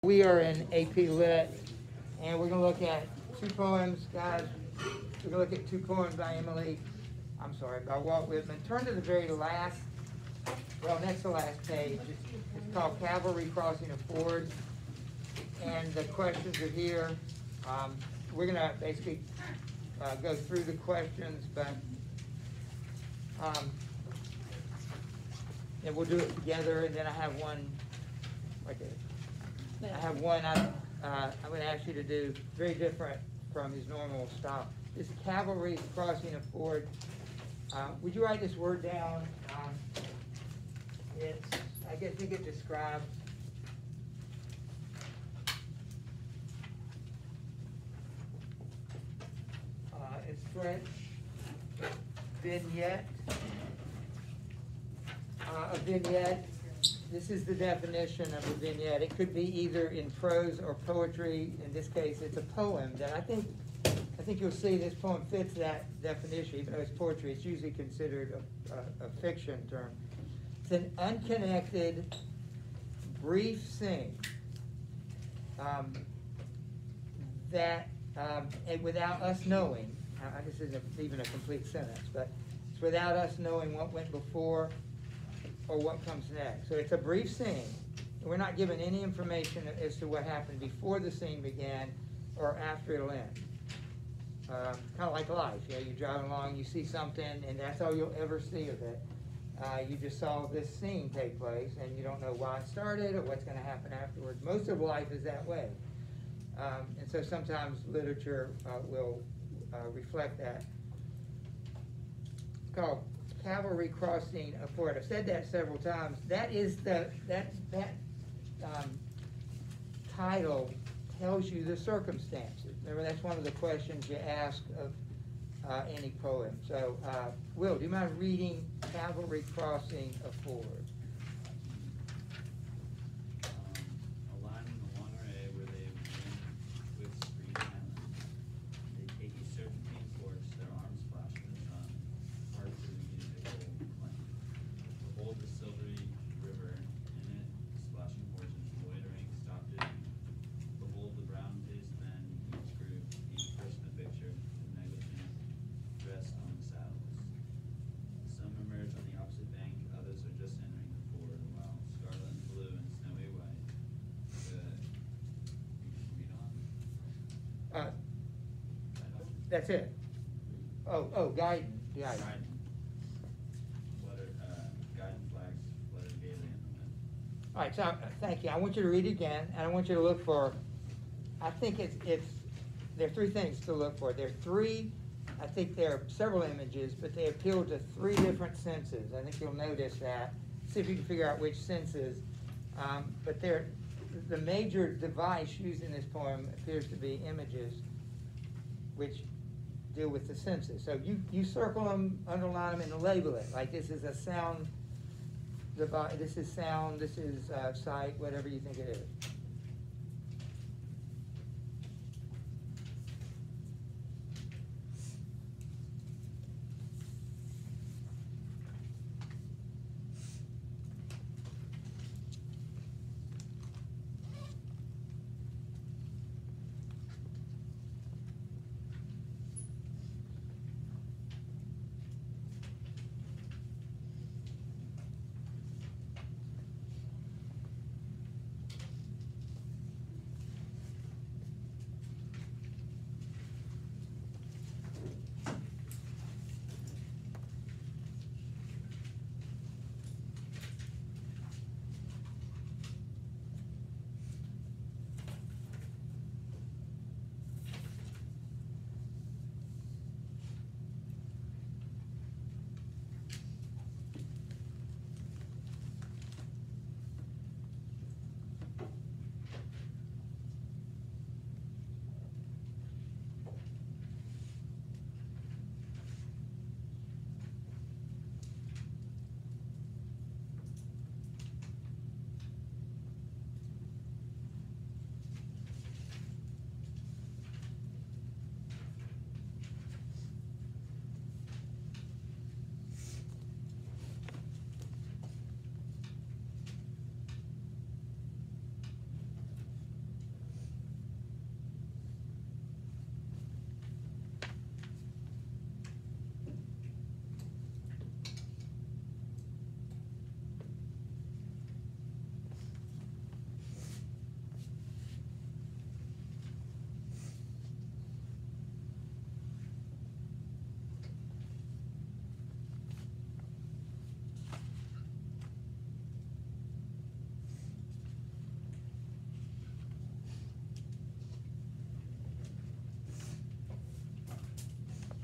We are in AP Lit, and we're going to look at two poems, guys. We're going to look at two poems by by Walt Whitman. Turn to the very last, next to last page. It's called Cavalry Crossing a Ford, and the questions are here. We're going to basically go through the questions, but and we'll do it together, and then I have one right there. I have one I'm going to ask you to do very different from his normal style. This Cavalry Crossing a Ford. Would you write this word down? I think it describes it's French vignette. A vignette. This is the definition of a vignette. It could be either in prose or poetry. In this case, it's a poem that I think you'll see this poem fits that definition. Even though it's poetry, it's usually considered a fiction term. It's an unconnected, brief scene that, and without us knowing, this isn't even a complete sentence, but it's without us knowing what went before or what comes next. So it's a brief scene. We're not given any information as to what happened before the scene began or after it'll end. Kind of like life. You're driving along, you see something, and that's all you'll ever see of it. You just saw this scene take place, and you don't know why it started or what's going to happen afterwards. Most of life is that way. And so sometimes literature will reflect that. It's called Cavalry Crossing a Ford. I've said that several times. That is that title tells you the circumstances. Remember, that's one of the questions you ask of any poem. So, Will, do you mind reading Cavalry Crossing a Ford? A line in the long array where they win with screen island. They take a serpentine course, their arms flash in the sun, hearts of the musical clang. Behold the silvery river, in it, splashing horses, loitering, stopped it. Behold the brown-faced men, each group, each person a picture, negligent, dressed on the saddles. Some emerge on the opposite bank, others are just entering the ford, while scarlet and blue and snowy white. Read on? That's it. Guidon. Guidon. Guidon flags fluttered gaily in the wind. All right, so thank you. I want you to read it again, and I want you to look for, I think there are three things to look for. I think there are several images, but they appeal to three different senses. I think you'll notice that. See if you can figure out which senses. But the major device used in this poem appears to be images which deal with the senses. So you circle them, underline them, and label it. Like this is a sound device, this is sound, this is sight, whatever you think it is.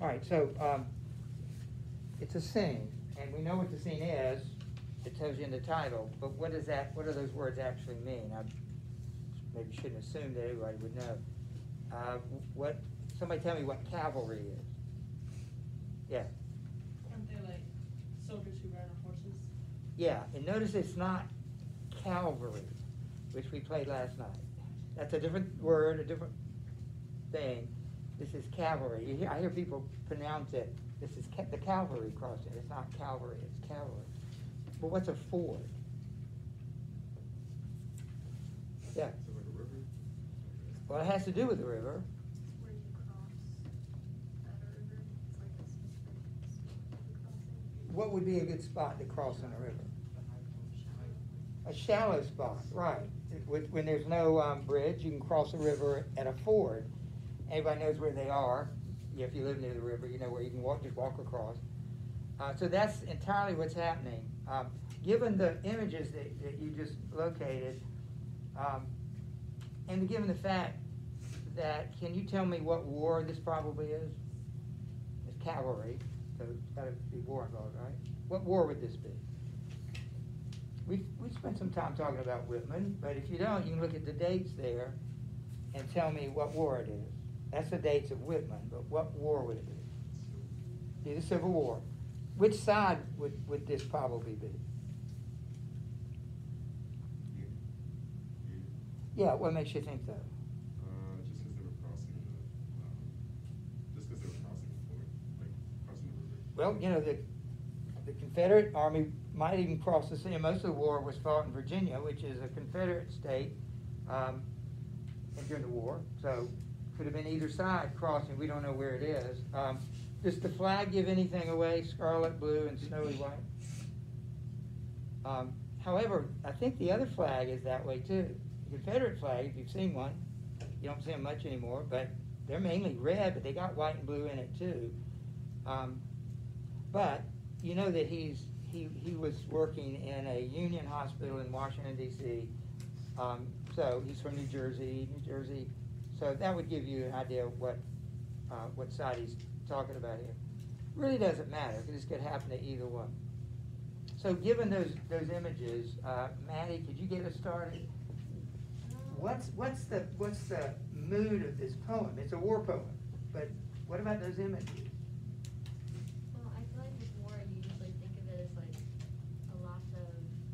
All right, so, it's a scene, and we know what the scene is. It tells you in the title, but what does that, what do those words actually mean? I maybe shouldn't assume that everybody would know. Somebody tell me what cavalry is. Yeah. Aren't they like soldiers who ride on horses? Yeah, and notice it's not Calvary, which we played last night. That's a different word, a different thing. This is cavalry. I hear people pronounce it. This is the cavalry crossing. It's not Calvary, it's cavalry. But what's a ford? Yeah. Is it like a river? Well, it has to do with the river. It's where you cross at a river. It's like a specific spot for crossing. What would be a good spot to cross on a river? A shallow spot, right. When there's no bridge, you can cross a river at a ford. Everybody knows where they are. If you live near the river, you know where you can just walk across. So that's entirely what's happening. Given the images that you just located, and given the fact that, can you tell me what war this probably is? It's cavalry, so it's got to be war involved, right? What war would this be? We spent some time talking about Whitman, but if you don't, you can look at the dates there and tell me what war it is. That's the dates of Whitman, but what war would it be? Be the Civil War. Which side would this probably be? Yeah, what makes you think so? Just because they were crossing the ford, like crossing the river. Well, you know, the Confederate Army might even cross the sea. Most of the war was fought in Virginia, which is a Confederate state, and during the war. So could have been either side crossing. We don't know where it is. Does the flag give anything away? Scarlet, blue, and snowy white. However, I think the other flag is that way too. The Confederate flag, if you've seen one, you don't see them much anymore, but they're mainly red, but they got white and blue in it too. But you know that he was working in a Union hospital in Washington, D.C. So he's from New Jersey. So that would give you an idea of what side he's talking about here. Really doesn't matter, because this could happen to either one. So given those images, Maddie, could you get us started? What's the mood of this poem? It's a war poem, but what about those images? Well, I feel like with war, you usually think of it as like a lot of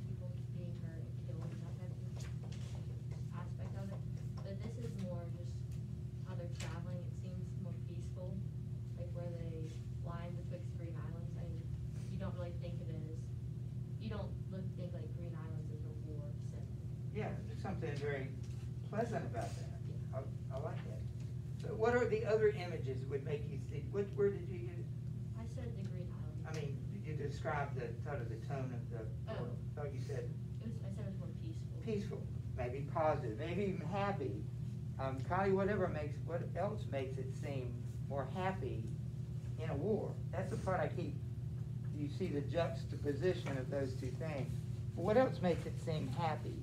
people being hurt and killed, that type of aspect of it. But this is more just how they're traveling. It seems more peaceful, like where they lie betwixt Green Islands. I mean, you don't really think of it as, you don't think like Green Islands is a war setting. Yeah, there's something very pleasant about that. I like that. So what are the other images would make you think, what word did you use? I said the Green Islands. I mean, you described the sort of the tone of the, Oh. I thought you said I said it was more peaceful. peaceful, maybe positive, maybe even happy. Kylie, what else makes it seem more happy in a war? That's the part you see the juxtaposition of those two things. But what else makes it seem happy?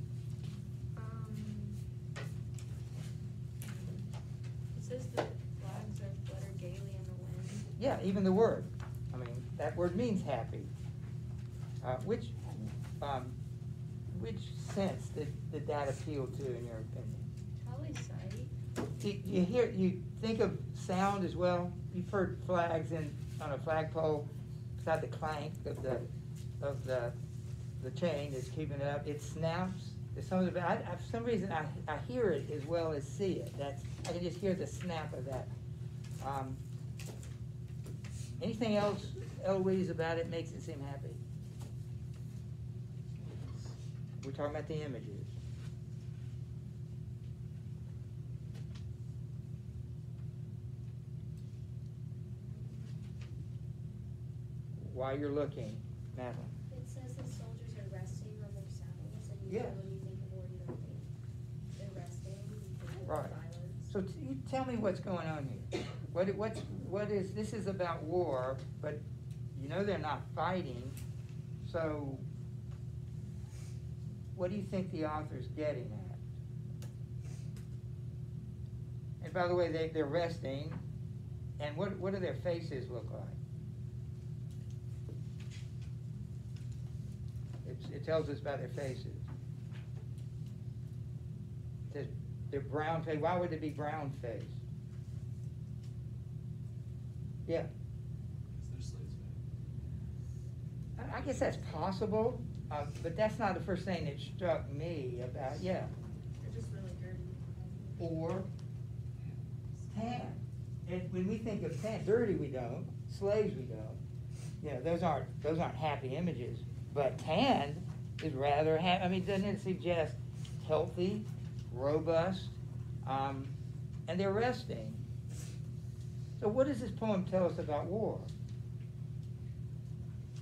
It says the flags are flutter gaily in the wind. Yeah, even the word. I mean, that word means happy. Which sense did that appeal to, in your opinion? Probably sight. You think of sound as well. You've heard flags on a flagpole, beside the clank of the chain that's keeping it up. It snaps. There's something about it. For some reason, I hear it as well as see it. I can just hear the snap of that. Anything else, Eloise, about it makes it seem happy? We're talking about the images. While you're looking, Madeline. It says the soldiers are resting on their saddles, and Yeah. usually when you think of war, you don't think they're resting, you think of Right. violence. So you tell me what's going on here. This is about war, but you know they're not fighting, so what do you think the author's getting at? And by the way, they're resting, And what do their faces look like? It tells us about their faces. It says they're brown face. Why would it be brown face? Yeah. Because they're slaves, man. I guess that's possible, but that's not the first thing that struck me about, yeah. They're just really dirty. Or tan. And when we think of tan, dirty we don't, slaves we don't. You know, those aren't happy images. But tan is rather happy. I mean, doesn't it suggest healthy, robust, and they're resting? So what does this poem tell us about war?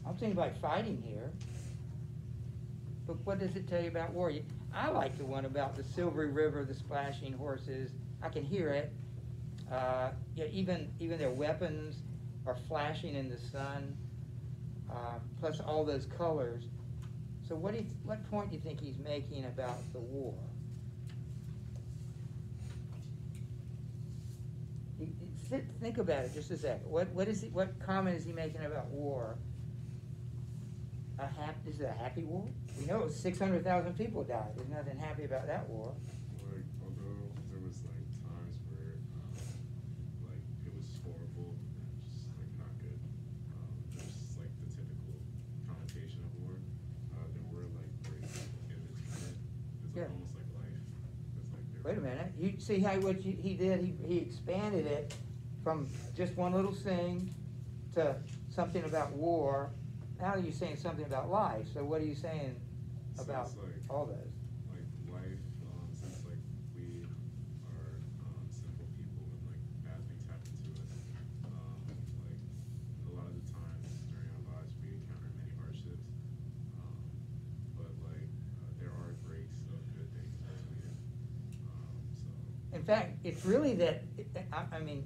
I'm thinking about fighting here. But what does it tell you about war? I like the one about the silvery river, the splashing horses. I can hear it. Yeah, even their weapons are flashing in the sun, plus all those colors. So what point do you think he's making about the war? Think about it just a second. What comment is he making about war? Is it a happy war? We know 600,000 people died. There's nothing happy about that war. Like, although there was like times where like it was horrible and just like not good. Just like the typical connotation of war. There were like great in between it. It's like Yeah. almost like life. It's like Wait a minute. You see how he did? He expanded it from just one little thing to something about war. Now you're saying something about life. So what are you saying So about it's like- all those? like life, since like we are simple people and like bad things happen to us, like a lot of the times during our lives we encounter many hardships, but like there are breaks of good things between it. So In fact, it's really that. I mean,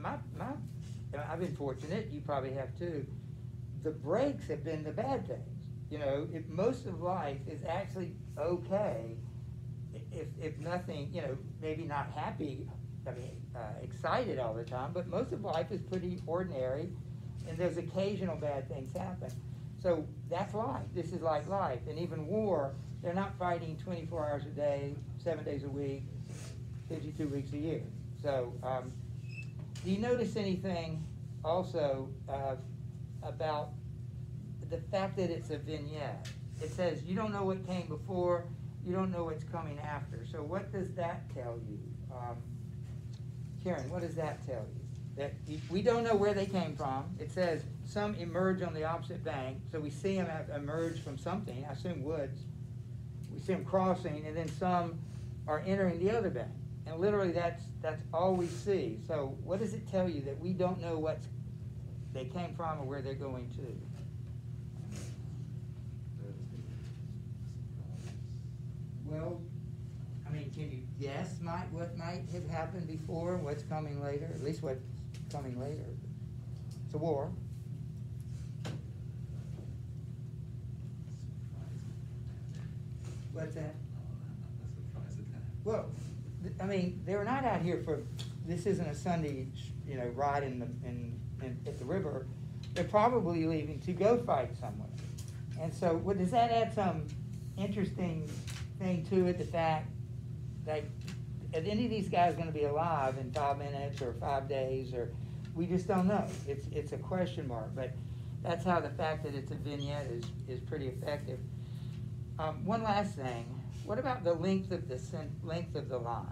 I've been fortunate. You probably have too. The breaks have been the bad things. You know, if most of life is actually okay, if nothing, you know, maybe not happy, I mean, excited all the time, but most of life is pretty ordinary, and there's occasional bad things happen. So that's life. This is like life. And even war, they're not fighting 24 hours a day, 7 days a week, 52 weeks a year. So do you notice anything also about the fact that it's a vignette? It says you don't know what came before, you don't know what's coming after. So what does that tell you? Karen, what does that tell you? That we don't know where they came from. It says some emerge on the opposite bank, so we see them emerge from something, I assume woods. We see them crossing, and then some are entering the other bank. And literally that's all we see. So what does it tell you that we don't know what they came from or where they're going to? Well, I mean, can you guess what might have happened before and what's coming later? At least what's coming later. It's a war. What's that? Well, I mean, they're not out here for. This isn't a Sunday, you know, ride at the river. They're probably leaving to go fight somewhere. And so, does that add some interesting thing to it? The fact that are any of these guys going to be alive in 5 minutes or 5 days, or we just don't know. It's a question mark. But that's how the fact that it's a vignette is pretty effective. One last thing. What about the length of the lines?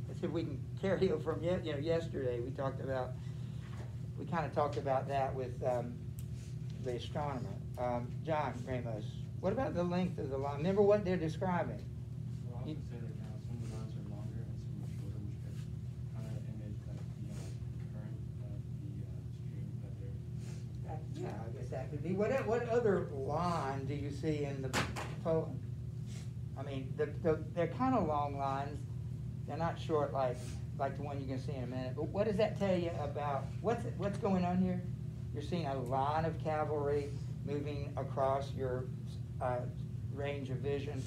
Let's see if we can carry it from yesterday. We kind of talked about that with the astronomer, John Ramos. What about the length of the line? Remember what they're describing? Well, I would say that some of the lines are longer and some are shorter, which could kind of image that the current of the stream that they're. Yeah, I guess that could be. What other line do you see in the poem? I mean, they're kind of long lines. They're not short like the one you're going to see in a minute. But what does that tell you about what's going on here? You're seeing a line of cavalry moving across your range of vision.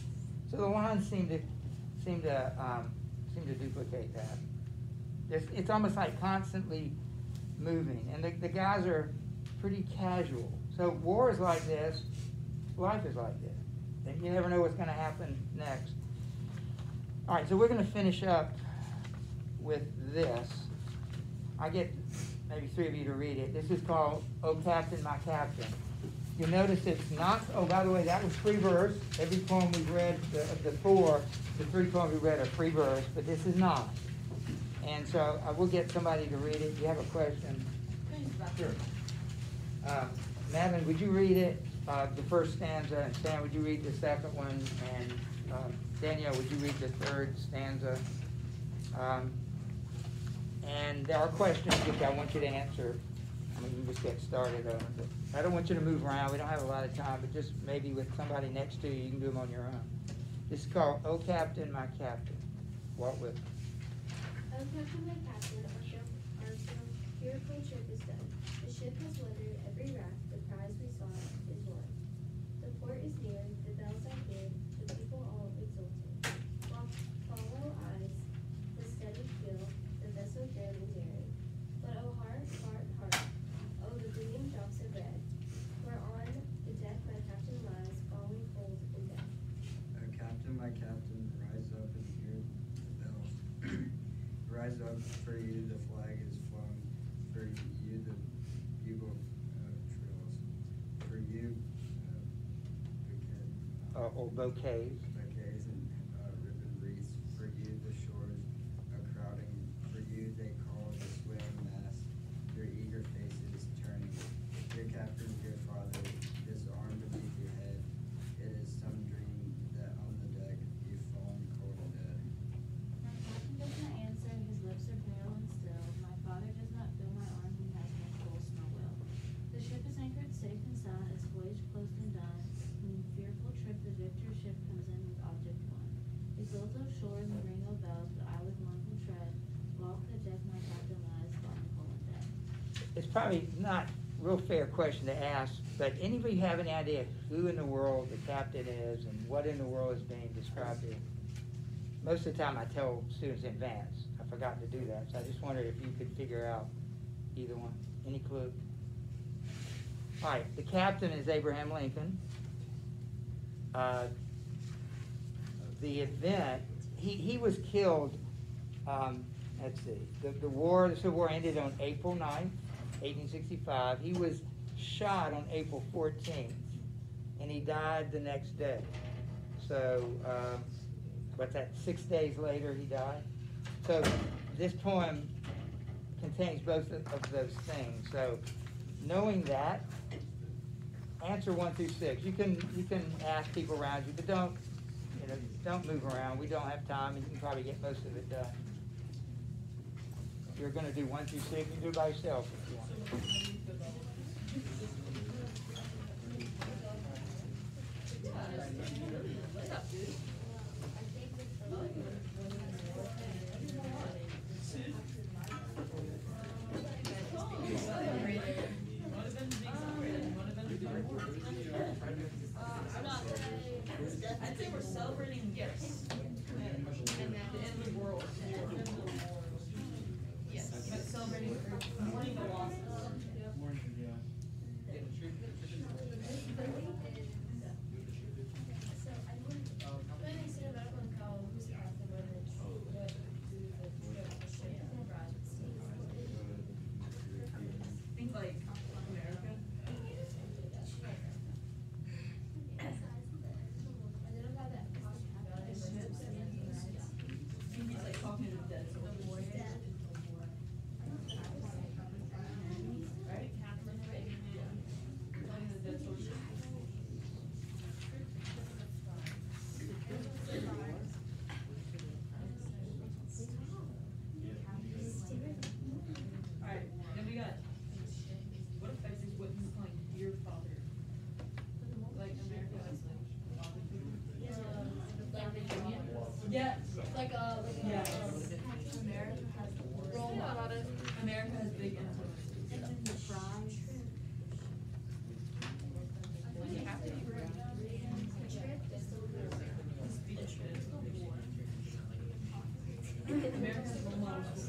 So the lines seem to duplicate that. It's almost like constantly moving, and the guys are pretty casual. So war is like this, life is like this, and you never know what's going to happen next. All right, so we're going to finish up with this. I get maybe 3 of you to read it. This is called "Oh Captain, My Captain." You'll notice it's not, oh, by the way, that was free verse. Every poem we've read, the 3 poems we read are free verse, but this is not. And so I will get somebody to read it. Do you have a question? Sure. Madeline, would you read it, the first stanza, and Stan, would you read the second one, and Danielle, would you read the third stanza? And there are questions which I want you to answer. I mean, you can just get started on it. But I don't want you to move around. We don't have a lot of time, but just maybe with somebody next to you, you can do them on your own. This is called "Oh Captain, My Captain." Walt Whitman. Oh, Captain, my captain, our fearful ship is done. The ship has weathered every raft, the prize we sought is won. The port is near, the bells are bid, the people all exulting. While follow eyes, the steady keel, the vessel grim and daring. But oh heart, heart, heart, oh the bleeding drops of red, where on the deck my captain lies, falling cold in death. Captain, my captain, rise up and hear the bells. Rise up, for you the flag is flown, for you the bugle trills, for you Bouquets. bouquets and ribbon wreaths, for you the shores are crowding, for you they call the swaying mass, your eager faces turning. Dear captain, dear father, this arm beneath your head, it is some dream that on the deck you've fallen cold and dead. My captain does not answer, his lips are pale and still. My father does not feel my arm, he has no pulse, no will. The ship is anchored safe and sound, its voyage closed and done. In fearful trip, the victor ship comes in with object won. Exulto shore in the ring of bells, but I with mournful tread walk the deck, my captain lies, falling cold and dead. It's probably not a real fair question to ask, but anybody have any idea who in the world the captain is and what in the world is being described here? Most of the time I tell students in advance. I've forgotten to do that, so I just wondered if you could figure out either one. Any clue? All right, the captain is Abraham Lincoln. The event, he was killed, let's see, the Civil War ended on April 9th, 1865. He was shot on April 14th, and he died the next day. So, what's that, 6 days later he died? So, this poem contains both of those things. So, knowing that, answer 1 through 6. You can ask people around you, but don't move around. We don't have time, and you can probably get most of it done. You're going to do 1 through 6. You can do it by yourself if you want. I'd say we're celebrating gifts and the end of the world. Yes, but celebrating mourning the losses. Think like America. He's like talking to the dead soldiers. Right? Talking to the dead soldiers. Alright, then we got, what effect is what he's calling dear father? Like America has like father figure? Yeah. Yeah. America has Role model. America has big influence. America's role models.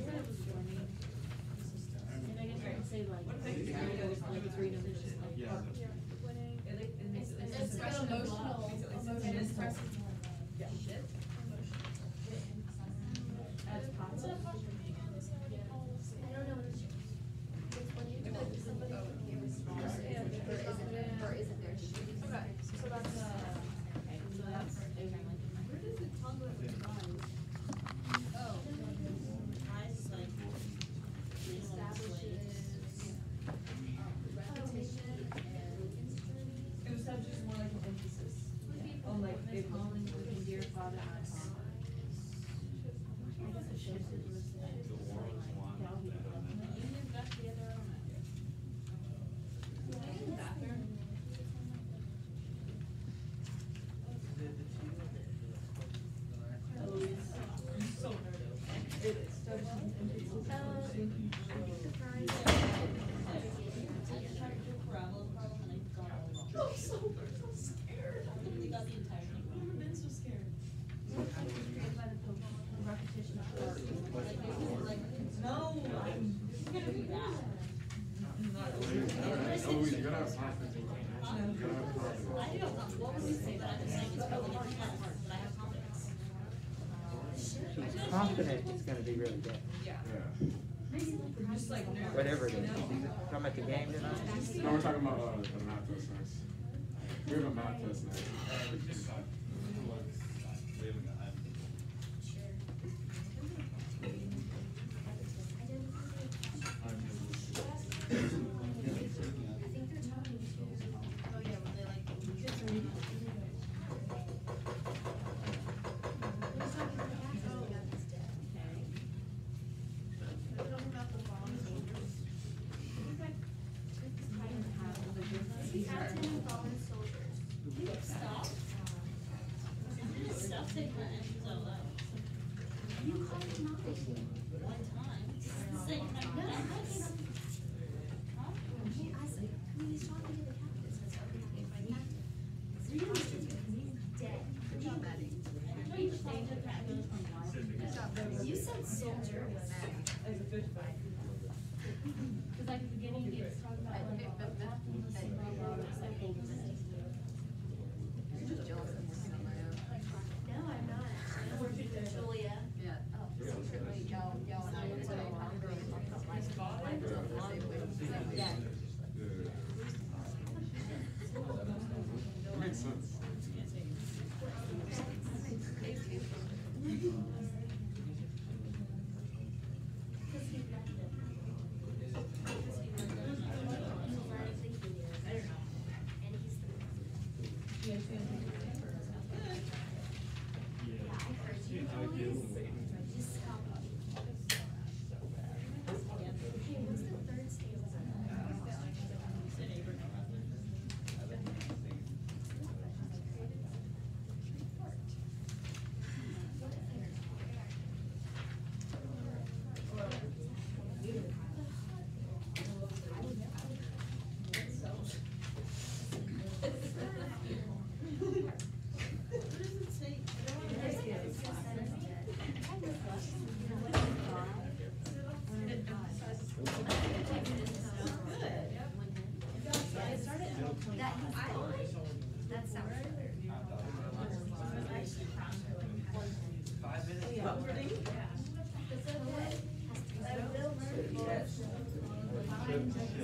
said it was stormy. And I guess I could say like, What if they- like freedom is just like. Yeah. It's like emotional. It expresses more love. Yeah. Shit. As positive. I don't know. It's when you do like somebody or isn't there shooting. Okay, so that's, Okay, so that's, where does it talk about the prize? Oh, prize is like. Establishes repetition and it was just more like an emphasis on like, Miss Collins with your dear father, my father. I guess it shows it was like. The war was won. Cavalry. You knew that together, I don't know. Oh, it's so nerdy. It is. I think the prize. I'm so scared. We got the entire thing I've wrong. never been so scared. Created by the repetition of words. No, I'm gonna do that. Always, you gotta have confidence. You gotta have confidence. I don't know, what would you say, but I'm just saying it's probably not that hard, but I have confidence. She's confident it's gonna be really good, Yeah. Yeah. Just like nervous. whatever it you is. know? She's talking about the game tonight. No, we're talking about the math test next. We have a math test next. We haven't got, Oh, yeah, when they like. Captain and fallen soldiers. Stop. Stop saying that and out loud. You called him out. One time. Say, No, I said, he's talking to the captain, says, okay, my captain. He's dead. You said soldier. As a good fight. Cause like at the beginning, it's talking about like, it's like golden minutes. No, I'm not. Julia. It makes sense. Because he left him. Because he left him. I don't think he is. And he's the president. Yeah, I heard you always just copy. Hey, what's the third stanza? That he's gone. That sounds better. 5 minutes.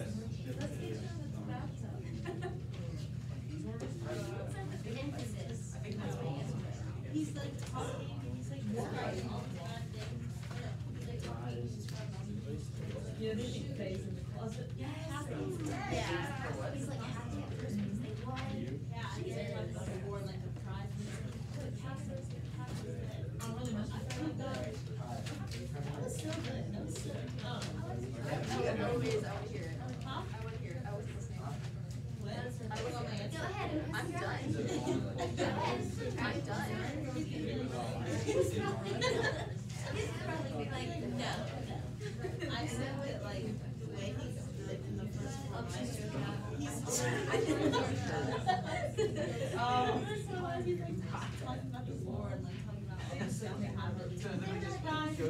Emphasis. He's like talking, he's like describing all the bad things. You know, they think face in the closet. Yeah. He's like happy at first because they won. Yeah, and he's like about the award, like the prize. Oh, really much. I feel good. That was so good, that was so good. Oh. I would hear it. Huh? I would hear it. I was listening. What? I was on my answer. Go ahead. I'm done. Go ahead. I'm done. He's probably like, no. I said that like the way he's like in the first one, he's he's like talking about the war and like talking about all the stuff that happened. Guys, I'm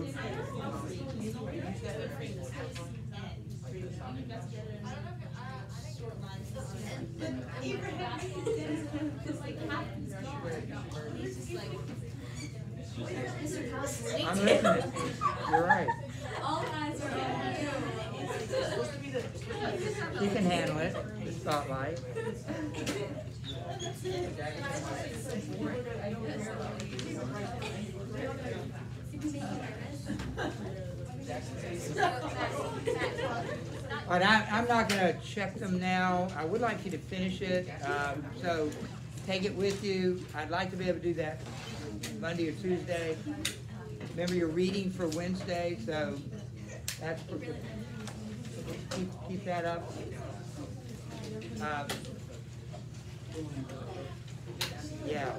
listening. You're right. All eyes are on you. You can handle it, the spotlight. But I'm not gonna check them now. I would like you to finish it, so take it with you. I'd like to be able to do that Monday or Tuesday. Remember, you're reading for Wednesday, so that's, keep that up. Yeah,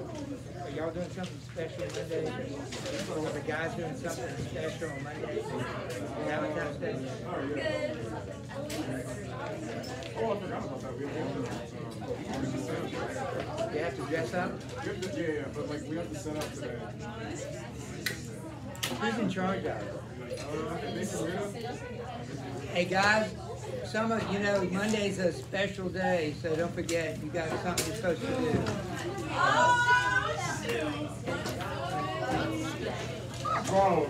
are y'all doing something special Monday? Or are the guys doing something special on Monday? Valentine's Day? Oh, I forgot about that. We have You have to dress up? yeah, but like we have to set up today. Who's in charge of it? Mason Rita? Hey guys, some of, Monday's a special day, so don't forget, you got something you're supposed to do. Bro.